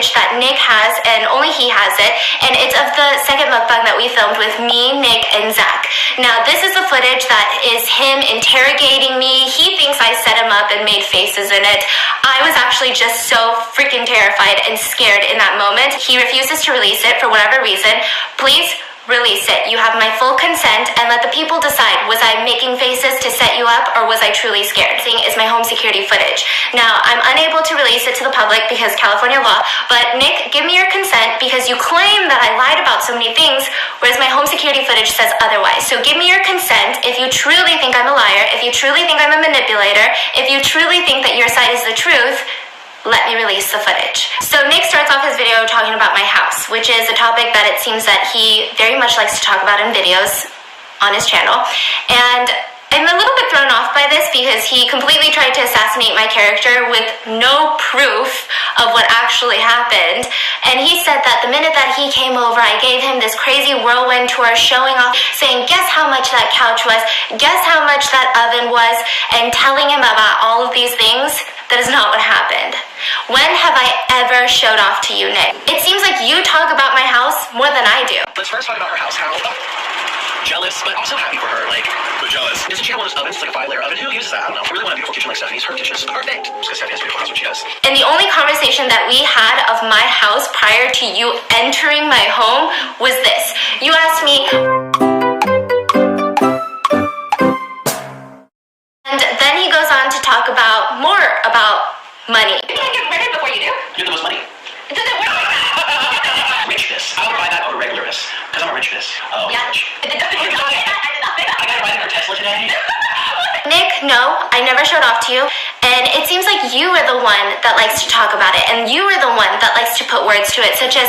footage that Nick has, and only he has it, and it's of the second mukbang that we filmed with me, Nick, and Zach. Now, this is the footage that is him interrogating me. He thinks I set him up and made faces in it. I was actually just so freaking terrified and scared in that moment. He refuses to release it for whatever reason. Please release it. You have my full consent, and let the people decide, was I making faces to set you up, or was I truly scared? Thing is my home security footage. Now, I'm unable to release it to the public because California law, but Nick, give me your consent because you claim that I lied about so many things, whereas my home security footage says otherwise. So give me your consent if you truly think I'm a liar, if you truly think I'm a manipulator, if you truly think that your side is the truth. Let me release the footage. So Nick starts off his video talking about my house, which is a topic that it seems that he very much likes to talk about in videos on his channel. And I'm a little bit thrown off by this because he completely tried to assassinate my character with no proof of what actually happened. And he said that the minute that he came over, I gave him this crazy whirlwind tour showing off, saying, guess how much that couch was, guess how much that oven was, and telling him about all of these things. That is not what happened. When have I ever showed off to you, Nick? It seems like you talk about my house more than I do. Let's first talk about her house. How jealous, but also happy for her. Like, so jealous. Isn't she one of those ovens? It's like a 5-layer oven. Who uses that? I don't know. If you really want a beautiful kitchen like Stephanie's, her kitchen is perfect. Just because Stephanie has a beautiful house, what she does. And the only conversation that we had of my house prior to you entering my home was this. You asked me, and then he goes on to talk about more about money. You can't get rid of it before you do. You have the most money. Does it work? Richness. I would buy that over regularness. Because I'm a richness. Oh, yeah. rich. I did not say that. I got a ride in her Tesla today. Nick, no, I never showed off to you. And it seems like you are the one that likes to talk about it. And you are the one that likes to put words to it, such as...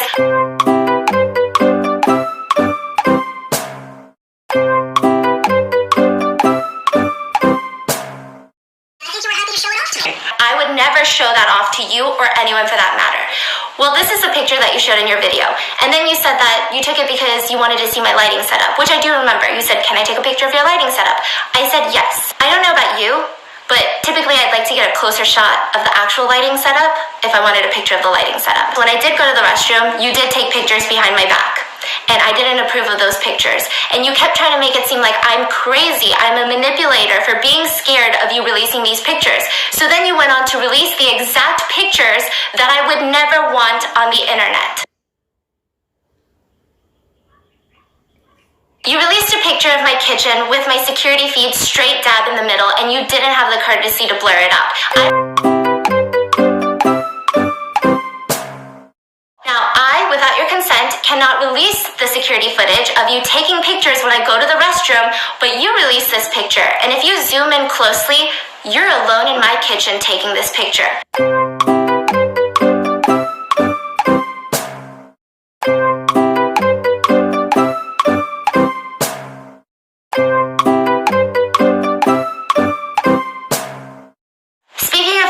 I would never show that off to you or anyone for that matter. Well, this is the picture that you showed in your video. And then you said that you took it because you wanted to see my lighting setup, which I do remember. You said, can I take a picture of your lighting setup? I said yes. I don't know about you, but typically I'd like to get a closer shot of the actual lighting setup if I wanted a picture of the lighting setup. When I did go to the restroom, you did take pictures behind my back. And I didn't approve of those pictures. And you kept trying to make it seem like I'm crazy, I'm a manipulator for being scared of you releasing these pictures. So then you went on to release the exact pictures that I would never want on the internet. You released a picture of my kitchen with my security feed straight dab in the middle, and you didn't have the courtesy to blur it out. Without your consent, cannot release the security footage of you taking pictures when I go to the restroom, but you release this picture. And if you zoom in closely, you're alone in my kitchen taking this picture.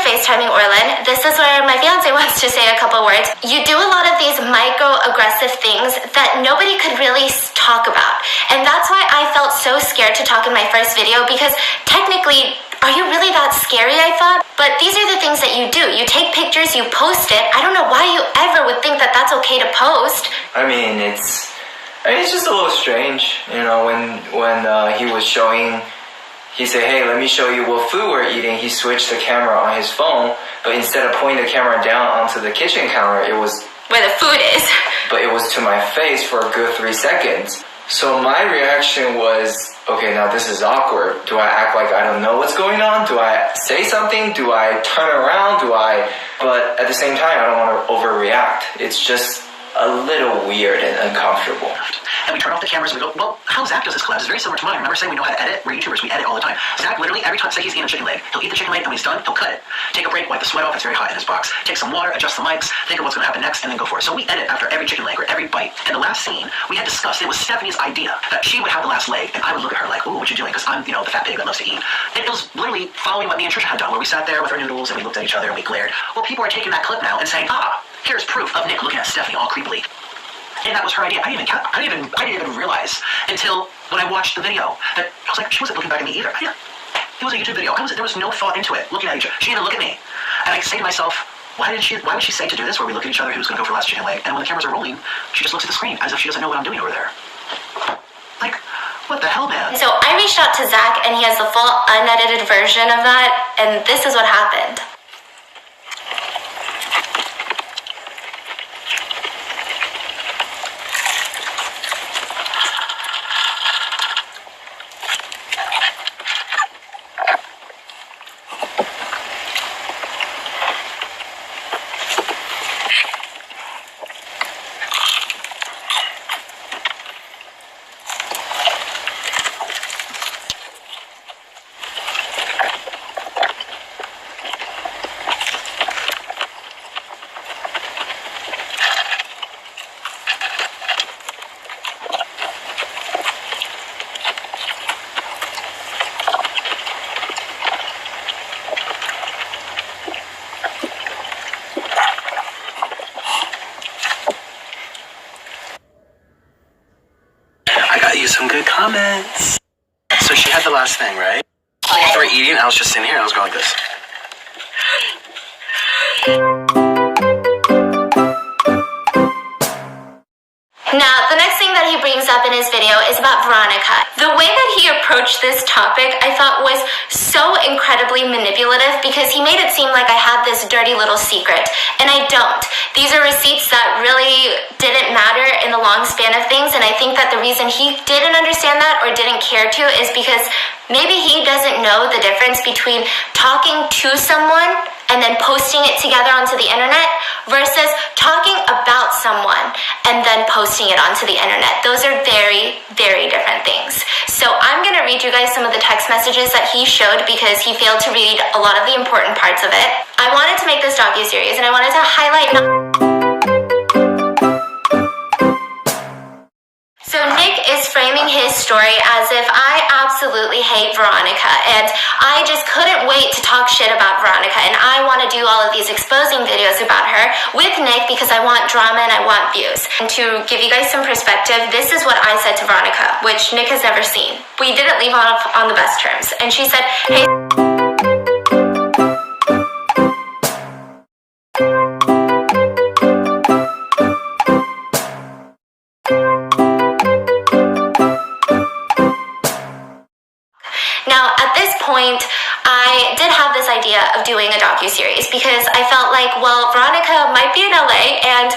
FaceTiming Orlin, this is where my fiance wants to say a couple words. You do a lot of these microaggressive things that nobody could really talk about. And that's why I felt so scared to talk in my first video, because technically, are you really that scary, I thought? But these are the things that you do. You take pictures, you post it. I don't know why you ever would think that that's okay to post. I mean, it's just a little strange, you know, when he was showing. He said, hey, let me show you what food we're eating. He switched the camera on his phone, but instead of pointing the camera down onto the kitchen counter, it was where the food is. But it was to my face for a good 3 seconds. So my reaction was, okay, now this is awkward. Do I act like I don't know what's going on? Do I say something? Do I turn around? But at the same time, I don't want to overreact. It's just a little weird and uncomfortable. And we turn off the cameras and we go, well, how Zach does his collabs is very similar to mine. Remember saying we know how to edit? We're YouTubers, we edit all the time. Zach literally, every time, say he's eating a chicken leg, he'll eat the chicken leg, and when he's done, he'll cut it. Take a break, wipe the sweat off, it's very hot in his box. Take some water, adjust the mics, think of what's going to happen next, and then go for it. So we edit after every chicken leg or every bite. And the last scene, we had discussed, it was Stephanie's idea that she would have the last leg, and I would look at her like, ooh, what you doing? Because I'm, you know, the fat pig that loves to eat. And it was literally following what me and Trisha had done, where we sat there with our noodles and we looked at each other and we glared. Well, people are taking that clip now and saying, here's proof of Nick looking at Stephanie all creepily. And that was her idea. I didn't even realize until when I watched the video that I was like, she wasn't looking back at me either. It was a YouTube video. There was no thought into it, looking at each other. She didn't look at me. And I say to myself, Why would she say to do this where we look at each other who's going to go for last chicken leg, and when the cameras are rolling, she just looks at the screen as if she doesn't know what I'm doing over there. Like, what the hell, man? So I reached out to Zach, and he has the full unedited version of that, and this is what happened. I got you some good comments. So she had the last thing, right? While we were eating, I was just sitting here, I was going like this. Now, the next thing that he brings up in his video is about Veronica. The way that he approached this topic, I thought was so incredibly manipulative because he made it seem like I had this dirty little secret, and I don't. These are receipts that really didn't matter in the long span of things, and I think that the reason he didn't understand that or didn't care to is because maybe he doesn't know the difference between talking to someone and then posting it together onto the internet versus talking about someone and then posting it onto the internet. Those are very, very different things. So I'm going to read you guys some of the text messages that he showed because he failed to read a lot of the important parts of it. I wanted to make this docuseries and I wanted to highlight... So Nick is framing his story as if I absolutely hate Veronica and I just couldn't wait to talk shit about Veronica and I want to do all of these exposing videos about her with Nick because I want drama and I want views. And to give you guys some perspective, this is what I said to Veronica, which Nick has never seen. We didn't leave on the best terms. And she said, hey... Now, at this point, I did have this idea of doing a docuseries because I felt like, well, Veronica might be in LA and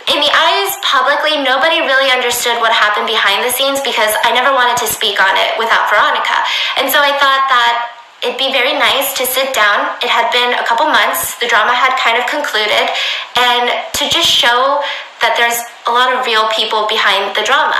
in the eyes publicly, nobody really understood what happened behind the scenes because I never wanted to speak on it without Veronica. And so I thought that it'd be very nice to sit down. It had been a couple months. The drama had kind of concluded. And to just show that there's a lot of real people behind the drama.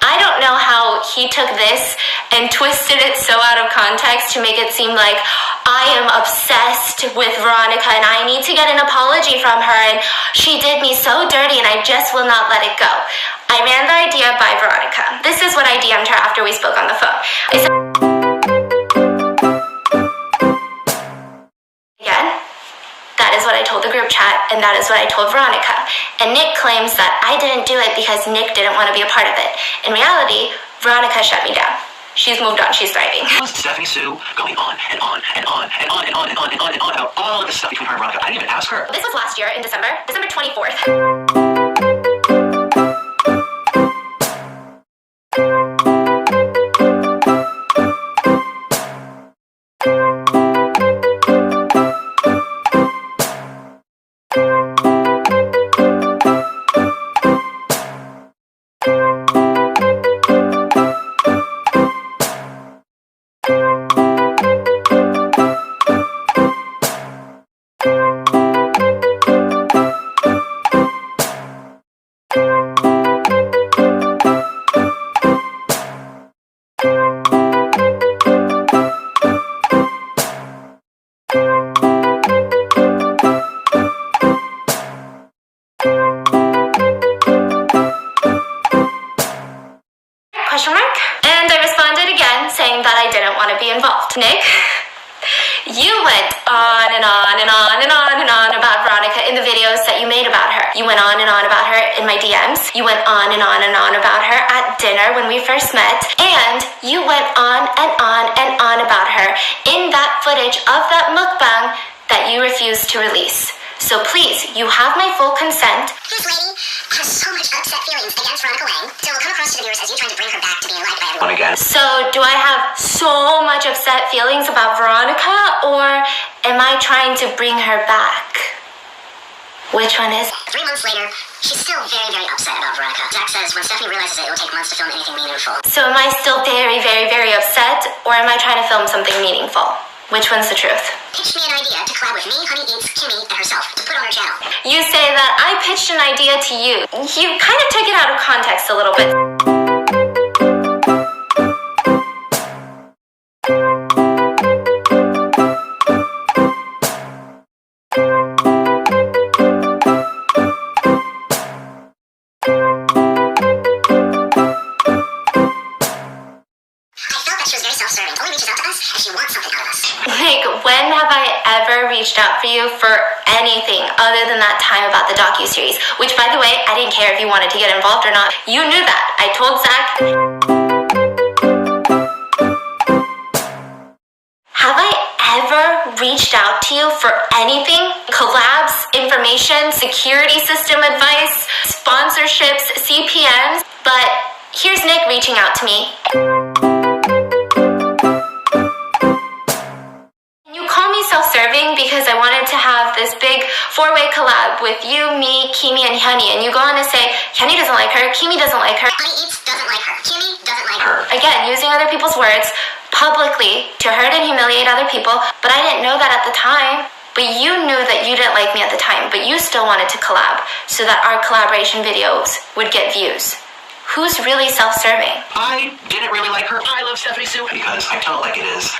I don't know how he took this and twisted it so out of context to make it seem like I am obsessed with Veronica and I need to get an apology from her and she did me so dirty and I just will not let it go. I ran the idea by Veronica. This is what I DM'd her after we spoke on the phone. I said, again, that is what I told the group chat and that is what I told Veronica. And Nick claims that I didn't do it because Nick didn't want to be a part of it. In reality, Veronica shut me down. She's moved on, she's thriving. Stephanie Sue going on and on and on and on and on and on and on and on about all of this stuff between her and Veronica. I didn't even ask her. This was last year in December 24th. in the videos that you made about her. You went on and on about her in my DMs. You went on and on and on about her at dinner when we first met. And you went on and on and on about her in that footage of that mukbang that you refused to release. So please, you have my full consent. This lady has so much upset feelings against Veronica Wang, so it'll come across to the viewers as you trying to bring her back to being liked by everyone. Again. So do I have so much upset feelings about Veronica, or am I trying to bring her back? Which one is it? 3 months later, she's still very, very upset about Veronica. Zach says when Stephanie realizes it will take months to film anything meaningful. So am I still very, very, very upset, or am I trying to film something meaningful? Which one's the truth? Pitched me an idea to collab with me, Honey Eats, Kimmy, and herself to put on her channel. You say that I pitched an idea to you. You kind of took it out of context a little bit. Like, when have I ever reached out for you for anything other than that time about the docuseries? Which, by the way, I didn't care if you wanted to get involved or not. You knew that. I told Zach. Have I ever reached out to you for anything? Collabs, information, security system advice, sponsorships, CPMs? But here's Nick reaching out to me. Self-serving because I wanted to have this big 4-way collab with you, me, Kimi, and Hyuni, and you go on to say Hyuni doesn't like her, Kimi doesn't like her. Honey Eats doesn't like her. Kimmy doesn't like her. Again, using other people's words publicly to hurt and humiliate other people, but I didn't know that at the time. But you knew that you didn't like me at the time, but you still wanted to collab so that our collaboration videos would get views. Who's really self-serving? I didn't really like her. I love Stephanie Sue because I tell it like it is.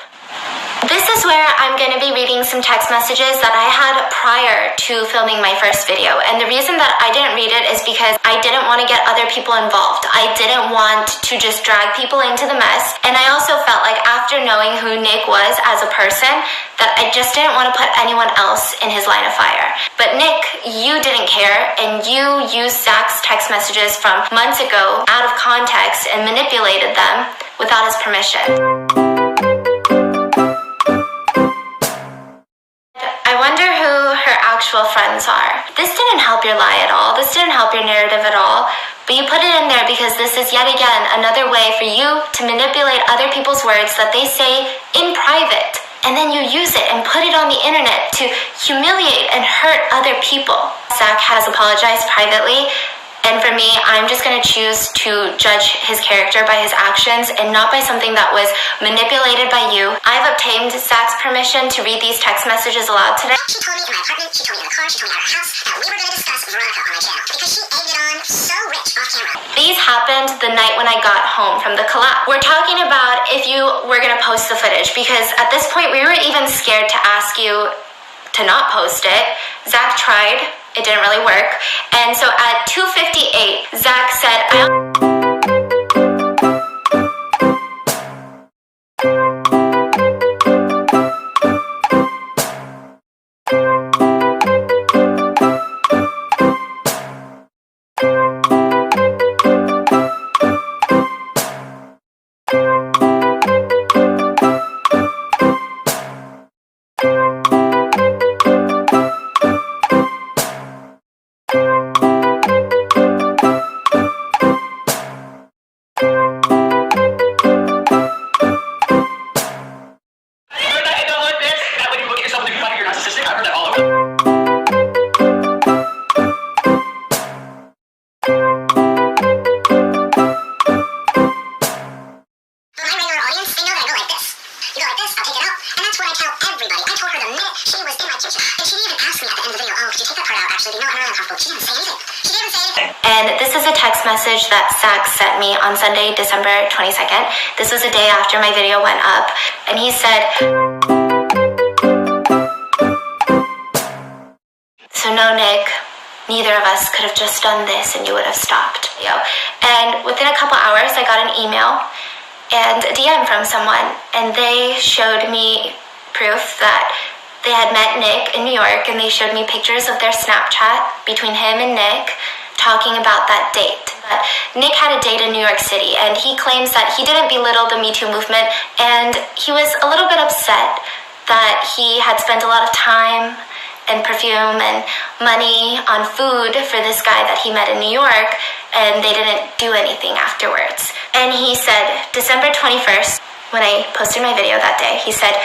This is where I'm going to be reading some text messages that I had prior to filming my first video. And the reason that I didn't read it is because I didn't want to get other people involved. I didn't want to just drag people into the mess. And I also felt like after knowing who Nick was as a person, that I just didn't want to put anyone else in his line of fire. But Nick, you didn't care, and you used Zach's text messages from months ago out of context and manipulated them without his permission. I wonder who her actual friends are. This didn't help your lie at all. This didn't help your narrative at all. But you put it in there because this is yet again another way for you to manipulate other people's words that they say in private. And then you use it and put it on the internet to humiliate and hurt other people. Zach has apologized privately. And for me, I'm just going to choose to judge his character by his actions and not by something that was manipulated by you. I've obtained Zach's permission to read these text messages aloud today. She told me in my apartment, she told me in the car, she told me at her house that we were going to discuss Veronica on my channel because she egged it on so rich off camera. These happened the night when I got home from the collab. We're talking about if you were going to post the footage because at this point we were even scared to ask you to not post it. Zach tried. It didn't really work. And so at 2:58, Zach said, And this is a text message that Zach sent me on Sunday, December 22nd. This was a day after my video went up. And he said, "So no, Nick, neither of us could have just done this and you would have stopped." And within a couple hours, I got an email and a DM from someone. And they showed me proof that they had met Nick in New York, and they showed me pictures of their Snapchat between him and Nick talking about that date. But Nick had a date in New York City, and he claims that he didn't belittle the Me Too movement, and he was a little bit upset that he had spent a lot of time and perfume and money on food for this guy that he met in New York, and they didn't do anything afterwards. And he said, December 21st, when I posted my video that day, he said,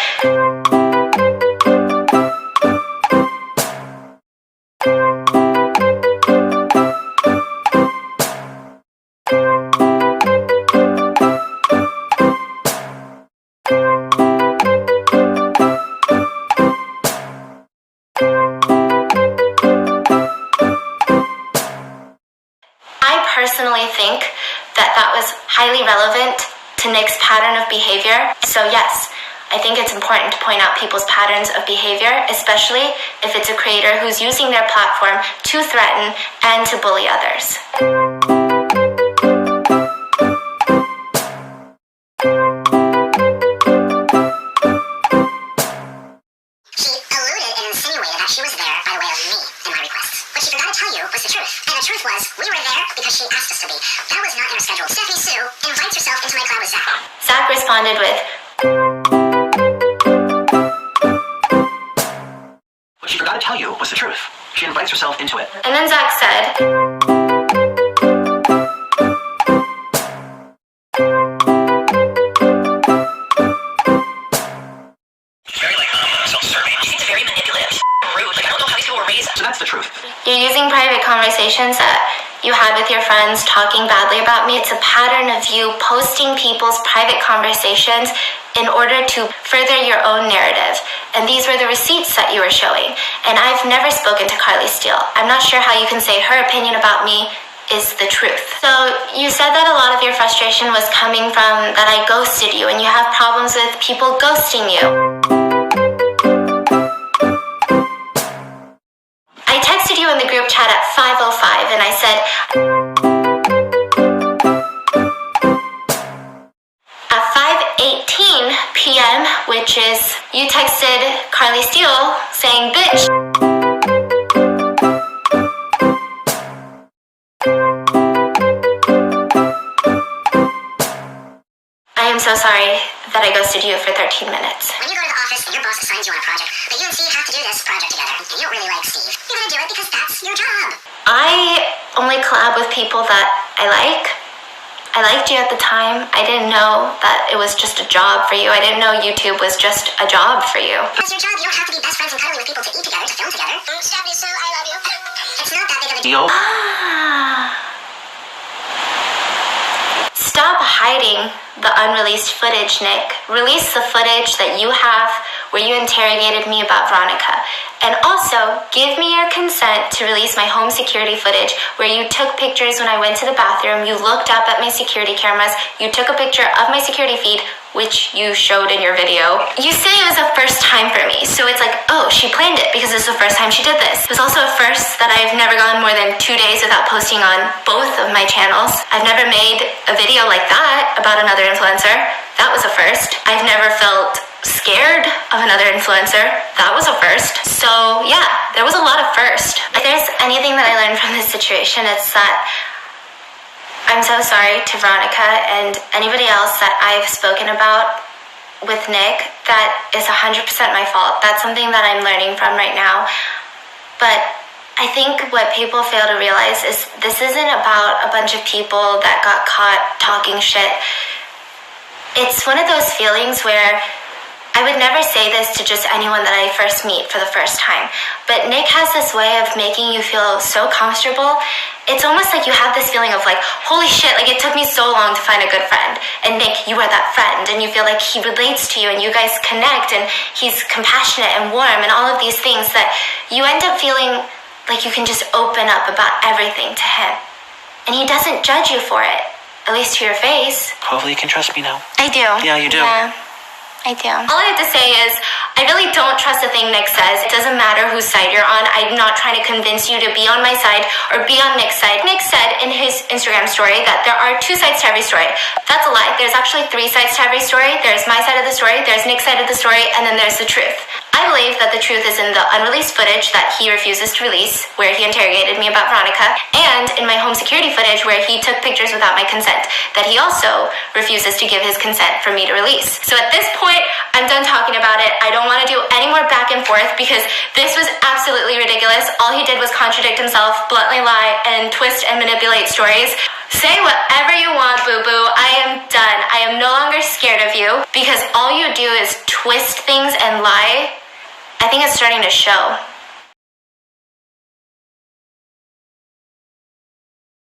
I personally think that that was highly relevant to Nick's pattern of behavior. So yes, I think it's important to point out people's patterns of behavior, especially if it's a creator who's using their platform to threaten and to bully others. She alluded and insinuated that she was there by way of me in my requests. What she forgot to tell you was the truth. And the truth was, we were there because she asked us to be. That was not in her schedule. Stephanie Sue invites herself into my cloud with Zach. Zach responded with, What she forgot to tell you was the truth. She invites herself into it. and then Zach said, Very self-serving. She's very manipulative, rude. I don't know how these people were raised. So that's the truth. you're using private conversations that you had with your friends talking badly about me. It's a pattern of you posting people's private conversations in order to further your own narrative. And these were the receipts that you were showing. And I've never spoken to Carly Steele. I'm not sure how you can say her opinion about me is the truth. So you said that a lot of your frustration was coming from that I ghosted you, and you have problems with people ghosting you. I texted you in the group chat at 5:05, and I said, at 5:18 p.m., which is, you texted Carly Steele saying, bitch. I am so sorry that I ghosted you for 13 minutes. When you go to the office and your boss assigns you on a project, but you and Steve have to do this project together, and you don't really like Steve, you're gonna do it because that's your job. I only collab with people that I like. I liked you at the time. I didn't know that it was just a job for you. I didn't know YouTube was just a job for you. That's your job. You don't have to be best friends and cuddling with people to eat together, to film together. Stephanie Sue, I love you. It's not that big of a deal. Stop hiding the unreleased footage, Nick. Release the footage that you have where you interrogated me about Veronica. And also, give me your consent to release my home security footage where you took pictures when I went to the bathroom, you looked up at my security cameras, you took a picture of my security feed, which you showed in your video. You say it was a first time for me, so it's like, oh, she planned it because it's the first time she did this. It was also a first that I've never gone more than 2 days without posting on both of my channels. I've never made a video like that about another influencer. That was a first. I've never felt scared of another influencer. That was a first. So yeah, there was a lot of first. If there's anything that I learned from this situation, it's that I'm so sorry to Veronica and anybody else that I've spoken about with Nick. That is 100% my fault. That's something that I'm learning from right now. But I think what people fail to realize is this isn't about a bunch of people that got caught talking shit. It's one of those feelings where I would never say this to just anyone that I first meet for the first time, but Nick has this way of making you feel so comfortable. It's almost like you have this feeling of like, holy shit, like it took me so long to find a good friend. And Nick, you are that friend, and you feel like he relates to you and you guys connect and he's compassionate and warm and all of these things that you end up feeling like you can just open up about everything to him. And he doesn't judge you for it, at least to your face. Hopefully you can trust me now. I do. Yeah, you do. Yeah. I do. All I have to say is, I really don't trust a thing Nick says. It doesn't matter whose side you're on. I'm not trying to convince you to be on my side or be on Nick's side. Nick said in his Instagram story that there are 2 sides to every story. That's a lie. There's actually 3 sides to every story. There's my side of the story, there's Nick's side of the story, and then there's the truth. I believe that the truth is in the unreleased footage that he refuses to release, where he interrogated me about Veronica, and in my home security footage where he took pictures without my consent, that he also refuses to give his consent for me to release. So at this point, I'm done talking about it. I don't want to do any more back and forth because this was absolutely ridiculous. All he did was contradict himself, bluntly lie, and twist and manipulate stories. Say whatever you want, boo-boo. I am done. I am no longer scared of you because all you do is twist things and lie. I think it's starting to show.